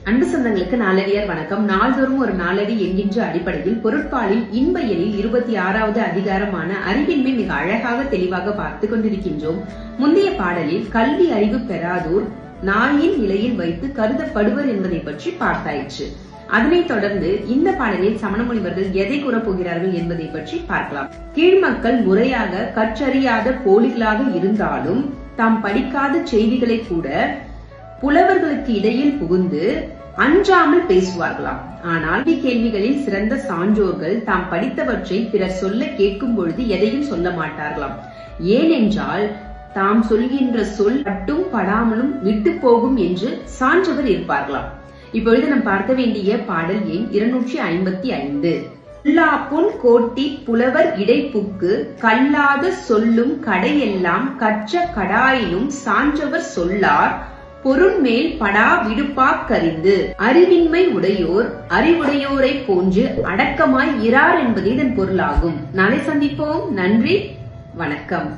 அன்பு சொந்தங்களுக்கு நாளடியார் வணக்கம். நாள்தோறும் ஒரு நாளடி என்கின்ற அடிப்படையில் பொருட்பாலில் இன்பையலில் 26வது அதிகாரமான அறிவின்மை மிக அழகாக தெளிவாக பார்த்து கொண்டிருக்கின்றோம். முந்தைய பாடலில் கல்வி அறிவு பெறாதோர் நாயின் நிலையில் வைத்து கருதப்படுவர் என்பதை பற்றி பார்த்தாயிற்று. அதனைத் தொடர்ந்து இந்த பாடலில் சமண முனிவர்கள் எதை கூறப்போகிறார்கள் என்பதை பற்றி பார்க்கலாம். கீழ்மக்கள் முறையாக கற்றறியாத போலிகளாக இருந்தாலும் தாம் படிக்காத செய்திகளை கூட புலவர்களுக்கு இடையில் புகுந்து அஞ்சாமல் பேசுவார்களாம். ஆனால் கேள்விகளில் சிறந்த சான்றோர்கள் தாம் படித்தவற்றை பிறர் சொல்ல கேட்கும் பொழுது எதையும் சொல்ல மாட்டார்களாம். ஏனென்றால் தாம் சொல்கின்ற சொல் பட்டும் படாமலும் விட்டு போகும் என்று சான்றவர் இருப்பார்களாம். இப்பொழுது நாம் பார்க்க வேண்டிய பாடல் எண் 255. புல்லாப்புன் கோட்டி புலவர் இடைப்புக்கு கல்லாத சொல்லும் கடையெல்லாம் கற்ற கடாயினும் சான்றவர் சொல்லார் பொருண்மேல் படா விடுப்பாக்கறிந்து அறிவின்மை உடையோர் அறிவுடையோரை போன்று அடக்கமாய் இரார் என்பதே இதன் பொருளாகும். நாளை சந்திப்போம். நன்றி, வணக்கம்.